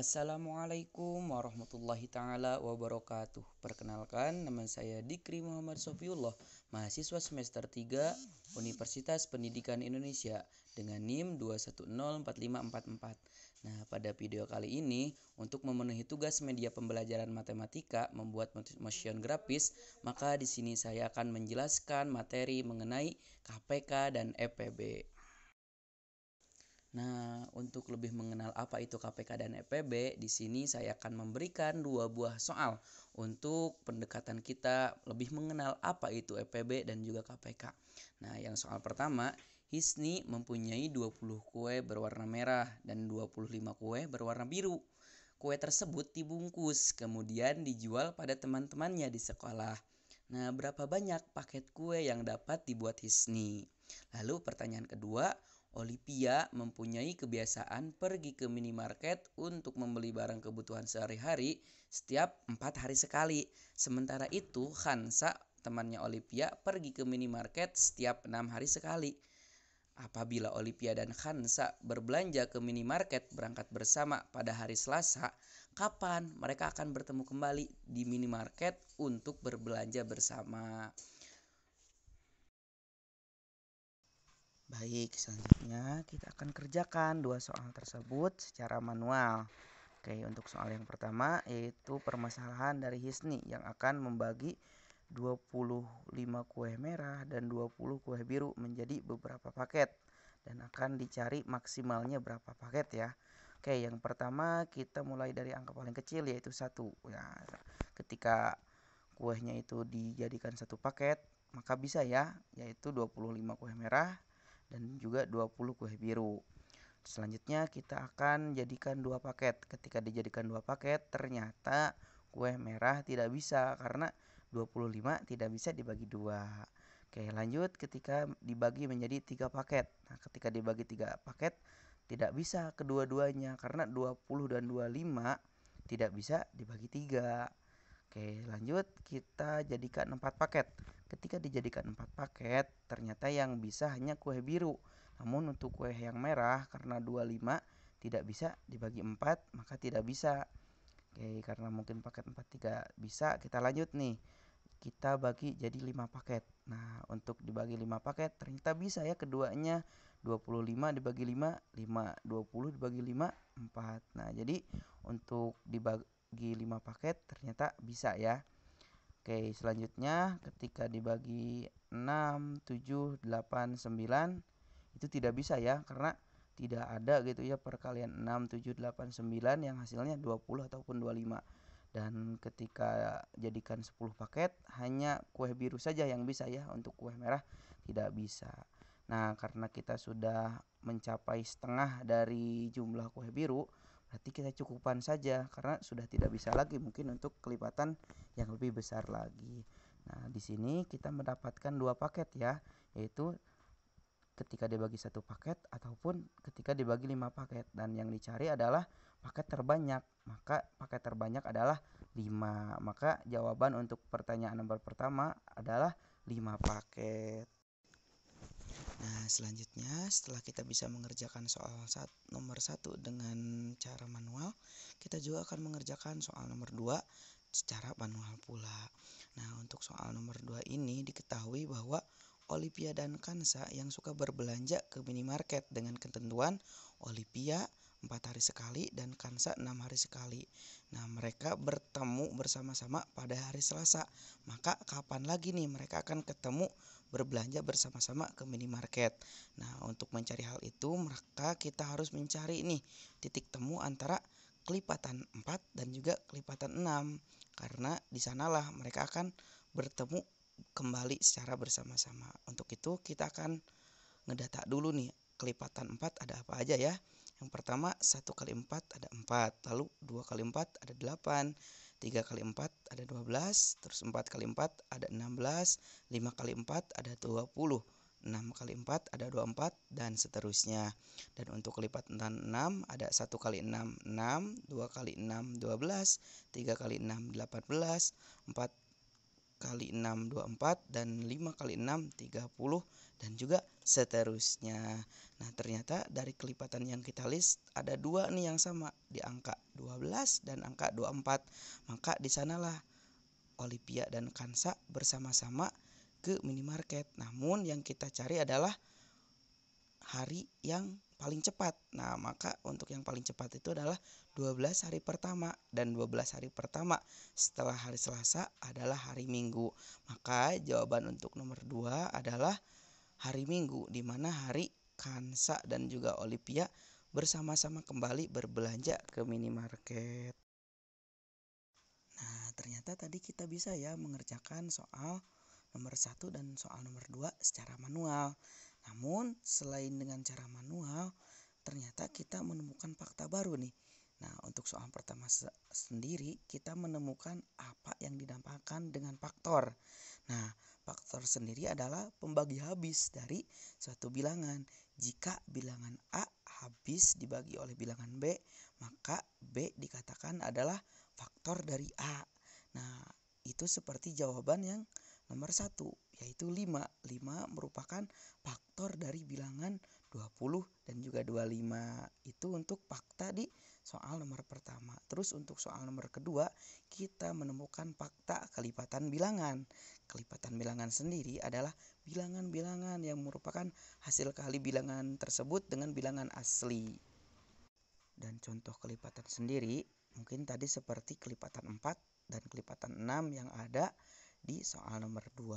Assalamualaikum warahmatullahi taala wabarakatuh. Perkenalkan, nama saya Dikri Muhammad Sofiullah, mahasiswa semester 3 Universitas Pendidikan Indonesia dengan NIM 2104544. Nah, pada video kali ini untuk memenuhi tugas media pembelajaran matematika membuat motion grafis, maka di sini saya akan menjelaskan materi mengenai KPK dan EPB. Nah, untuk lebih mengenal apa itu KPK dan EPB, di sini saya akan memberikan dua buah soal untuk pendekatan kita lebih mengenal apa itu EPB dan juga KPK. Nah, yang soal pertama, Hisni mempunyai 20 kue berwarna merah dan 25 kue berwarna biru. Kue tersebut dibungkus, kemudian dijual pada teman-temannya di sekolah. Nah, berapa banyak paket kue yang dapat dibuat Hisni? Lalu pertanyaan kedua, Olivia mempunyai kebiasaan pergi ke minimarket untuk membeli barang kebutuhan sehari-hari setiap 4 hari sekali. Sementara itu, Hansa, temannya Olivia, pergi ke minimarket setiap 6 hari sekali. Apabila Olivia dan Hansa berbelanja ke minimarket berangkat bersama pada hari Selasa, kapan mereka akan bertemu kembali di minimarket untuk berbelanja bersama? Baik, selanjutnya kita akan kerjakan dua soal tersebut secara manual. Oke, untuk soal yang pertama yaitu permasalahan dari Hisni yang akan membagi 25 kue merah dan 20 kue biru menjadi beberapa paket dan akan dicari maksimalnya berapa paket ya. Oke, yang pertama kita mulai dari angka paling kecil yaitu 1. Ya, ketika kuenya itu dijadikan satu paket, maka bisa ya, yaitu 25 kue merah dan juga 20 kue biru. Selanjutnya kita akan jadikan dua paket. Ketika dijadikan dua paket, ternyata kue merah tidak bisa karena 25 tidak bisa dibagi dua. Oke, lanjut ketika dibagi menjadi 3 paket. Nah, ketika dibagi 3 paket tidak bisa kedua-duanya karena 20 dan 25 tidak bisa dibagi 3. Oke, lanjut kita jadikan 4 paket. Ketika dijadikan 4 paket, ternyata yang bisa hanya kue biru. Namun untuk kue yang merah karena 25 tidak bisa dibagi 4, maka tidak bisa. Oke, karena mungkin paket 4 tidak bisa, kita lanjut nih. Kita bagi jadi 5 paket. Nah, untuk dibagi 5 paket ternyata bisa ya keduanya. 25 dibagi 5, 5. 20 dibagi 5, 4. Nah, jadi untuk dibagi 5 paket ternyata bisa ya. Oke, selanjutnya ketika dibagi 6, 7, 8, 9 itu tidak bisa ya karena tidak ada gitu ya perkalian 6, 7, 8, 9 yang hasilnya 20 ataupun 25. Dan ketika jadikan 10 paket hanya kue biru saja yang bisa ya, untuk kue merah tidak bisa. Nah, karena kita sudah mencapai setengah dari jumlah kue biru, berarti kita cukupkan saja karena sudah tidak bisa lagi mungkin untuk kelipatan yang lebih besar lagi. Nah, di sini kita mendapatkan dua paket ya, yaitu ketika dibagi satu paket ataupun ketika dibagi 5 paket, dan yang dicari adalah paket terbanyak. Maka paket terbanyak adalah 5. Maka jawaban untuk pertanyaan nomor pertama adalah 5 paket. Nah, selanjutnya setelah kita bisa mengerjakan soal nomor 1 dengan cara manual, kita juga akan mengerjakan soal nomor 2 secara manual pula. Nah, untuk soal nomor 2 ini diketahui bahwa Olivia dan Kansa yang suka berbelanja ke minimarket dengan ketentuan Olivia 4 hari sekali dan Kansa 6 hari sekali. Nah, mereka bertemu bersama-sama pada hari Selasa. Maka kapan lagi nih mereka akan ketemu berbelanja bersama-sama ke minimarket? Nah, untuk mencari hal itu maka kita harus mencari nih titik temu antara kelipatan 4 dan juga kelipatan 6. Karena di sanalah mereka akan bertemu kembali secara bersama-sama. Untuk itu kita akan ngedata dulu nih kelipatan 4 ada apa aja ya. Yang pertama 1 kali 4 ada 4, lalu 2 kali 4 ada 8, 3 kali 4 ada 12, terus 4 kali 4 ada 16, 5 kali 4 ada 20, 6 kali 4 ada 24 dan seterusnya. Dan untuk kelipatan 6 ada 1 kali 6 6, 2 kali 6 12, 3 kali 6 18, 4 kali 6 24 dan 5 kali 6 30 dan juga seterusnya. Nah, ternyata dari kelipatan yang kita list ada dua nih yang sama di angka 12 dan angka 24. Maka di sanalah Olivia dan Kansa bersama-sama ke minimarket. Namun yang kita cari adalah hari yang paling cepat. Nah, maka untuk yang paling cepat itu adalah 12 hari pertama, dan 12 hari pertama setelah hari Selasa adalah hari Minggu. Maka jawaban untuk nomor 2 adalah hari Minggu, di mana hari Kansa dan juga Olivia bersama-sama kembali berbelanja ke minimarket. Nah, ternyata tadi kita bisa ya mengerjakan soal nomor 1 dan soal nomor 2 secara manual. Namun, selain dengan cara manual, ternyata kita menemukan fakta baru nih. Nah, untuk soal pertama sendiri, kita menemukan apa yang dinamakan dengan faktor. Nah, faktor sendiri adalah pembagi habis dari suatu bilangan. Jika bilangan A habis dibagi oleh bilangan B, maka B dikatakan adalah faktor dari A. Nah, itu seperti jawaban yang nomor 1, yaitu 5. 5 merupakan faktor dari bilangan 20 dan juga 25. Itu untuk fakta di soal nomor pertama. Terus untuk soal nomor kedua, kita menemukan fakta kelipatan bilangan. Kelipatan bilangan sendiri adalah bilangan-bilangan yang merupakan hasil kali bilangan tersebut dengan bilangan asli. Dan contoh kelipatan sendiri mungkin tadi seperti kelipatan 4 dan kelipatan 6 yang ada di soal nomor 2.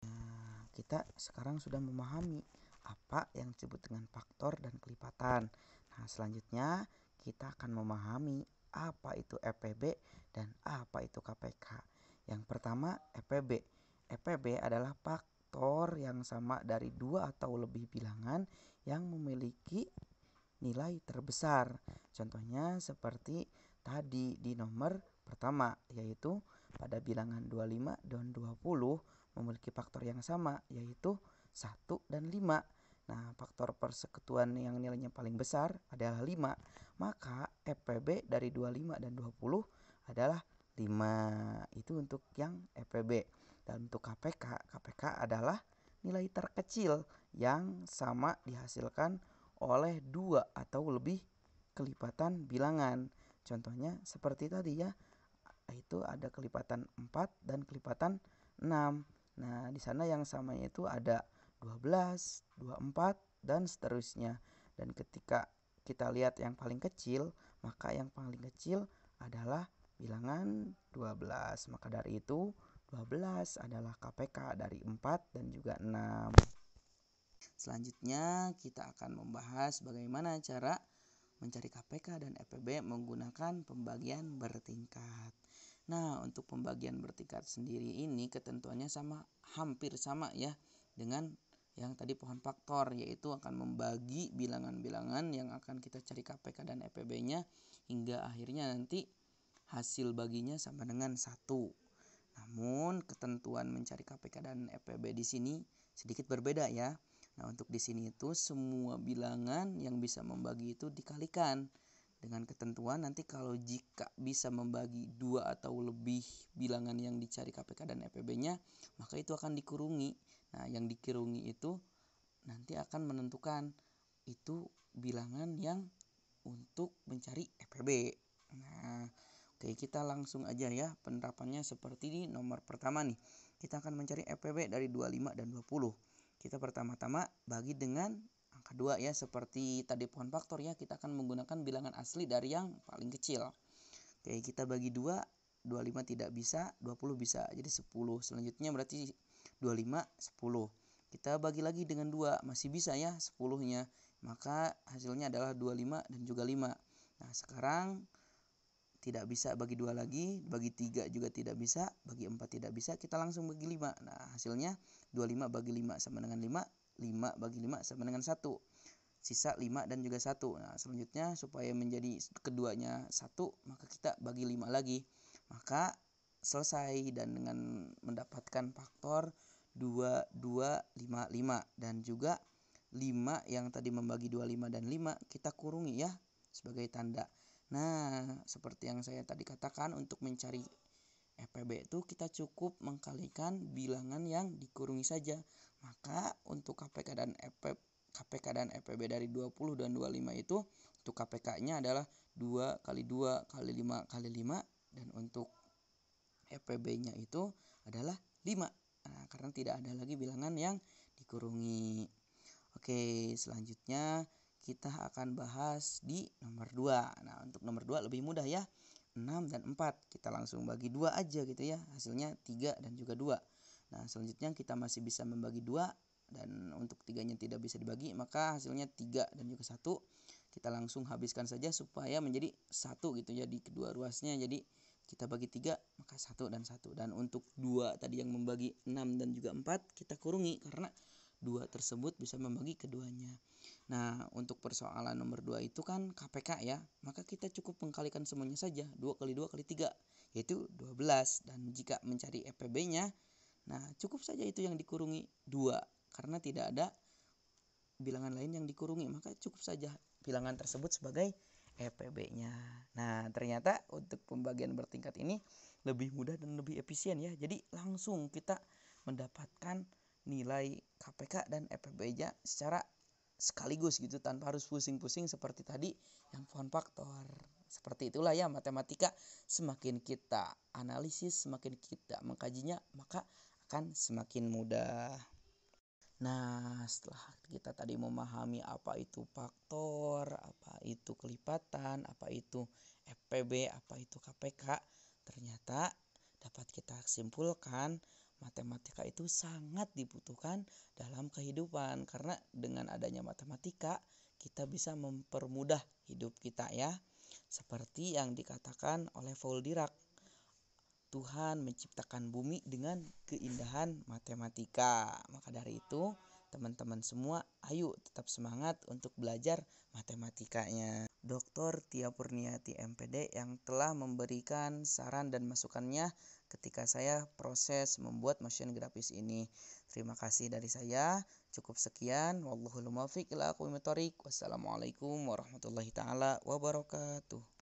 Nah, kita sekarang sudah memahami apa yang disebut dengan faktor dan kelipatan. Nah, selanjutnya kita akan memahami apa itu EPB dan apa itu KPK. Yang pertama, EPB. EPB adalah faktor yang sama dari 2 atau lebih bilangan yang memiliki nilai terbesar. Contohnya seperti tadi di nomor pertama, yaitu pada bilangan 25 dan 20 memiliki faktor yang sama, yaitu 1 dan 5. Nah, faktor persekutuan yang nilainya paling besar adalah 5. Maka EPB dari 25 dan 20 adalah 5. Itu untuk yang EPB. Dan untuk KPK adalah nilai terkecil yang sama dihasilkan oleh 2 atau lebih kelipatan bilangan. Contohnya seperti tadi ya, itu ada kelipatan 4 dan kelipatan 6. Nah, di sana yang samanya itu ada 12, 24 dan seterusnya. Dan ketika kita lihat yang paling kecil, maka yang paling kecil adalah bilangan 12. Maka dari itu 12 adalah KPK dari 4 dan juga 6. Selanjutnya kita akan membahas bagaimana cara mencari KPK dan EPB menggunakan pembagian bertingkat. Nah, untuk pembagian bertingkat sendiri ini ketentuannya hampir sama ya dengan yang tadi pohon faktor, yaitu akan membagi bilangan-bilangan yang akan kita cari KPK dan EPB-nya hingga akhirnya nanti hasil baginya sama dengan 1. Namun ketentuan mencari KPK dan EPB di sini sedikit berbeda ya. Nah, untuk di sini itu semua bilangan yang bisa membagi itu dikalikan dengan ketentuan nanti kalau jika bisa membagi 2 atau lebih bilangan yang dicari KPK dan EPB-nya, maka itu akan dikurungi. Nah, yang dikurungi itu nanti akan menentukan itu bilangan yang untuk mencari EPB. Nah, oke, kita langsung aja ya penerapannya seperti di nomor pertama nih. Kita akan mencari EPB dari 25 dan 20. Kita pertama-tama bagi dengan angka 2 ya, seperti tadi pohon faktor ya, kita akan menggunakan bilangan asli dari yang paling kecil. Oke, kita bagi 2, 25 tidak bisa, 20 bisa, jadi 10. Selanjutnya berarti 25, 10. Kita bagi lagi dengan 2, masih bisa ya 10-nya. Maka hasilnya adalah 25 dan juga 5. Nah, sekarang tidak bisa bagi 2 lagi, bagi 3 juga tidak bisa, bagi 4 tidak bisa, kita langsung bagi 5. Nah, hasilnya 25 bagi 5 sama dengan 5, 5 bagi 5 sama dengan 1. Sisa 5 dan juga 1. Nah, selanjutnya supaya menjadi keduanya 1, maka kita bagi 5 lagi. Maka selesai dan dengan mendapatkan faktor 2, 2, 5, 5. Dan juga 5 yang tadi membagi 25 dan 5 kita kurungi ya sebagai tanda. Nah, seperti yang saya tadi katakan, untuk mencari EPB itu kita cukup mengkalikan bilangan yang dikurungi saja. Maka untuk KPK dan EPB dari 20 dan 25 itu untuk KPK-nya adalah 2 kali 2 kali 5 kali 5, dan untuk EPB-nya itu adalah 5. Nah, karena tidak ada lagi bilangan yang dikurungi. Oke, selanjutnya kita akan bahas di nomor 2. Nah, untuk nomor 2 lebih mudah ya. 6 dan 4. Kita langsung bagi 2 aja gitu ya. Hasilnya 3 dan juga 2. Nah, selanjutnya kita masih bisa membagi 2, dan untuk 3-nya tidak bisa dibagi, maka hasilnya 3 dan juga 1. Kita langsung habiskan saja supaya menjadi 1 gitu ya di kedua ruasnya. Jadi kita bagi 3, maka 1 dan 1. Dan untuk 2 tadi yang membagi 6 dan juga 4 kita kurungi karena 2 tersebut bisa membagi keduanya. Nah, untuk persoalan nomor 2 itu kan KPK ya, maka kita cukup mengkalikan semuanya saja. 2 kali 2 kali 3 yaitu 12. Dan jika mencari EPB-nya, nah cukup saja itu yang dikurungi 2. Karena tidak ada bilangan lain yang dikurungi, maka cukup saja bilangan tersebut sebagai EPB-nya. Nah, ternyata untuk pembagian bertingkat ini lebih mudah dan lebih efisien ya. Jadi langsung kita mendapatkan nilai KPK dan EPB-nya secara sekaligus gitu, tanpa harus pusing-pusing seperti tadi yang pohon faktor. Seperti itulah ya matematika, semakin kita analisis, semakin kita mengkajinya, maka akan semakin mudah. Nah, setelah kita tadi memahami apa itu faktor, apa itu kelipatan, apa itu FPB, apa itu KPK, ternyata dapat kita simpulkan matematika itu sangat dibutuhkan dalam kehidupan, karena dengan adanya matematika kita bisa mempermudah hidup kita ya. Seperti yang dikatakan oleh Paul Dirac, Tuhan menciptakan bumi dengan keindahan matematika. Maka dari itu, teman-teman semua, ayo tetap semangat untuk belajar matematikanya. Dr. Tia Purniati MPD yang telah memberikan saran dan masukannya ketika saya proses membuat motion grafis ini. Terima kasih dari saya. Cukup sekian. Wallahul muwaffiq ila aqwamit thoriq. Wassalamualaikum warahmatullahi taala wabarakatuh.